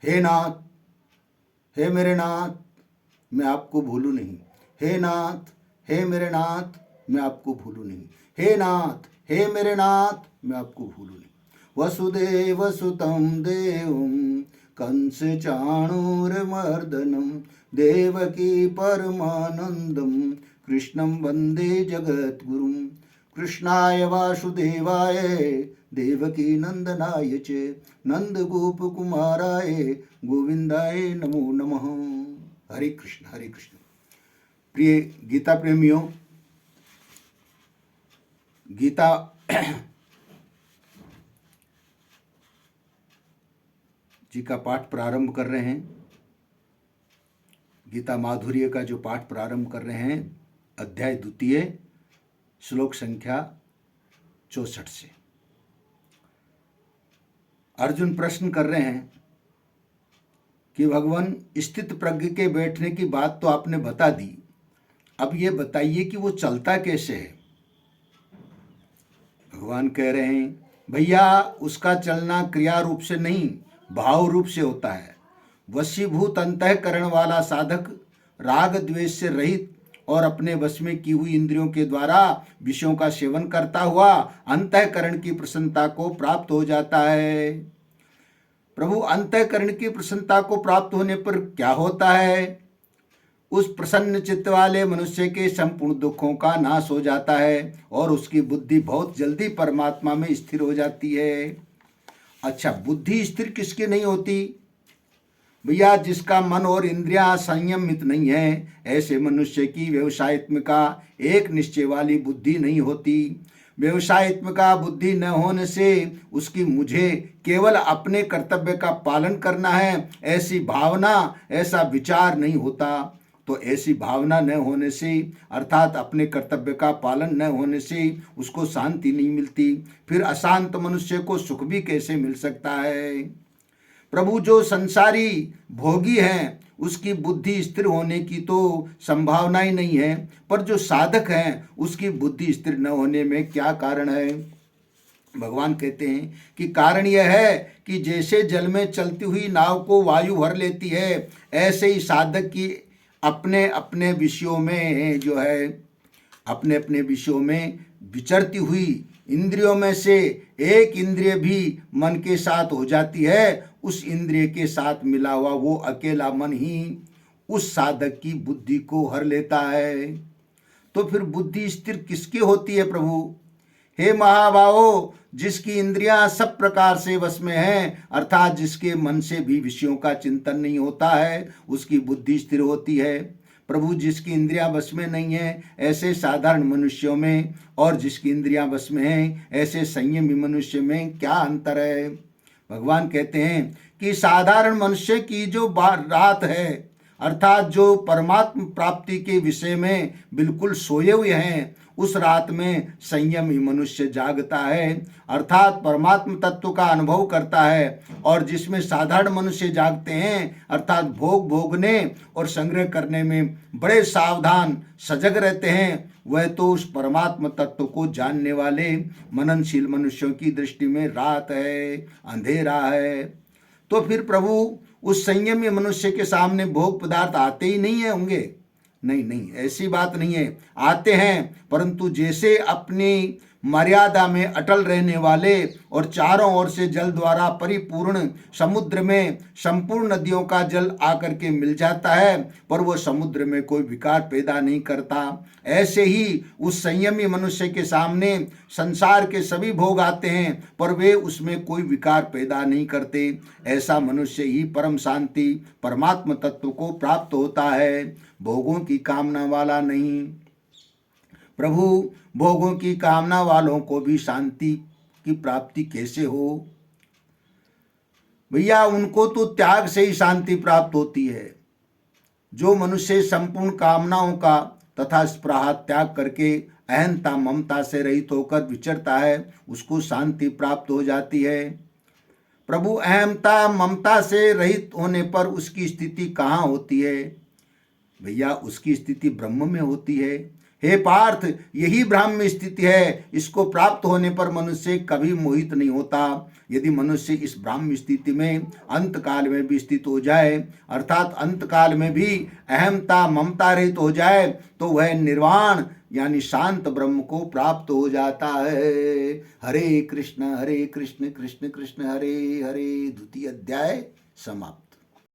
हे नाथ, हे मेरे नाथ, मैं आपको भूलूं नहीं। हे नाथ, हे मेरे नाथ, मैं आपको भूलूं नहीं। हे नाथ, हे मेरे नाथ, मैं आपको भूलूं नहीं। वसुदेव सुतं देवं कंस चाणूरमर्दनं देवकी परमानंदं कृष्णं वंदे जगद्गुरुं। कृष्णाय वासुदेवाय देवकी नंदनाय च नंदगोपकुमाराय गोविंदाय नमो नमः। हरे कृष्ण हरे कृष्ण। प्रिय गीता प्रेमियों, गीता जी का पाठ प्रारंभ कर रहे हैं। गीता माधुर्य का जो पाठ प्रारंभ कर रहे हैं, अध्याय 2 श्लोक संख्या 64 से। अर्जुन प्रश्न कर रहे हैं कि भगवान, स्थित प्रज्ञ के बैठने की बात तो आपने बता दी, अब ये बताइए कि वो चलता कैसे है। भगवान कह रहे हैं, भैया उसका चलना क्रिया रूप से नहीं, भाव रूप से होता है। वशीभूत अंतःकरण वाला साधक राग द्वेष से रहित और अपने वश में की हुई इंद्रियों के द्वारा विषयों का सेवन करता हुआ अंतःकरण की प्रसन्नता को प्राप्त हो जाता है। प्रभु, अंतःकरण की प्रसन्नता को प्राप्त होने पर क्या होता है? उस प्रसन्न चित्त वाले मनुष्य के संपूर्ण दुखों का नाश हो जाता है और उसकी बुद्धि बहुत जल्दी परमात्मा में स्थिर हो जाती है। अच्छा, बुद्धि स्थिर किसकी नहीं होती? भैया, जिसका मन और इंद्रियां संयमित नहीं है, ऐसे मनुष्य की व्यवसायत्मिका एक निश्चय वाली बुद्धि नहीं होती। व्यवसायत्मिका बुद्धि न होने से उसकी मुझे केवल अपने कर्तव्य का पालन करना है ऐसी भावना, ऐसा विचार नहीं होता। तो ऐसी भावना न होने से, अर्थात अपने कर्तव्य का पालन न होने से उसको शांति नहीं मिलती। फिर अशांत मनुष्य को सुख भी कैसे मिल सकता है? प्रभु, जो संसारी भोगी हैं उसकी बुद्धि स्थिर होने की तो संभावना ही नहीं है, पर जो साधक हैं उसकी बुद्धि स्थिर न होने में क्या कारण है? भगवान कहते हैं कि कारण यह है कि जैसे जल में चलती हुई नाव को वायु भर लेती है, ऐसे ही साधक की अपने अपने विषयों में जो है, अपने अपने विषयों में विचरती हुई इंद्रियों में से एक इंद्रिय भी मन के साथ हो जाती है। उस इंद्रिय के साथ मिला हुआ वो अकेला मन ही उस साधक की बुद्धि को हर लेता है। तो फिर बुद्धि स्थिर किसकी होती है प्रभु? हे महाभावो, जिसकी इंद्रियां सब प्रकार से वश में हैं, अर्थात जिसके मन से भी विषयों का चिंतन नहीं होता है, उसकी बुद्धि स्थिर होती है। प्रभु, जिसकी इंद्रियां वश में नहीं है ऐसे साधारण मनुष्यों में और जिसकी इंद्रियां वश में हैं ऐसे संयमी मनुष्य में क्या अंतर है? भगवान कहते हैं कि साधारण मनुष्य की जो रात है, अर्थात जो परमात्म प्राप्ति के विषय में बिल्कुल सोए हुए हैं, उस रात में संयमी मनुष्य जागता है, अर्थात परमात्म तत्व का अनुभव करता है। और जिसमें साधारण मनुष्य जागते हैं, अर्थात भोग भोगने और संग्रह करने में बड़े सावधान सजग रहते हैं, वह तो उस परमात्म तत्व को जानने वाले मननशील मनुष्यों की दृष्टि में रात है, अंधेरा है। तो फिर प्रभु, उस संयमी मनुष्य के सामने भोग पदार्थ आते ही नहीं है होंगे? नहीं नहीं, ऐसी बात नहीं है, आते हैं, परंतु जैसे अपनी मर्यादा में अटल रहने वाले और चारों ओर से जल द्वारा परिपूर्ण समुद्र में संपूर्ण नदियों का जल आकर के मिल जाता है, पर वो समुद्र में कोई विकार पैदा नहीं करता, ऐसे ही उस संयमी मनुष्य के सामने संसार के सभी भोग आते हैं, पर वे उसमें कोई विकार पैदा नहीं करते। ऐसा मनुष्य ही परम शांति परमात्म तत्व को प्राप्त होता है, भोगों की कामना वाला नहीं। प्रभु, भोगों की कामना वालों को भी शांति की प्राप्ति कैसे हो? भैया, उनको तो त्याग से ही शांति प्राप्त होती है। जो मनुष्य संपूर्ण कामनाओं का तथा स्पृहा त्याग करके अहंता ममता से रहित होकर विचरता है, उसको शांति प्राप्त हो जाती है। प्रभु, अहंता ममता से रहित होने पर उसकी स्थिति कहाँ होती है? भैया, उसकी स्थिति ब्रह्म में होती है। हे पार्थ, यही ब्राह्मी स्थिति है। इसको प्राप्त होने पर मनुष्य कभी मोहित नहीं होता। यदि मनुष्य इस ब्राह्मी स्थिति में अंत काल में भी स्थित हो जाए, अर्थात अंत काल में भी अहमता ममता रहित हो जाए, तो वह निर्वाण यानी शांत ब्रह्म को प्राप्त हो जाता है। हरे कृष्ण कृष्ण कृष्ण हरे हरे। द्वितीय अध्याय समाप्त।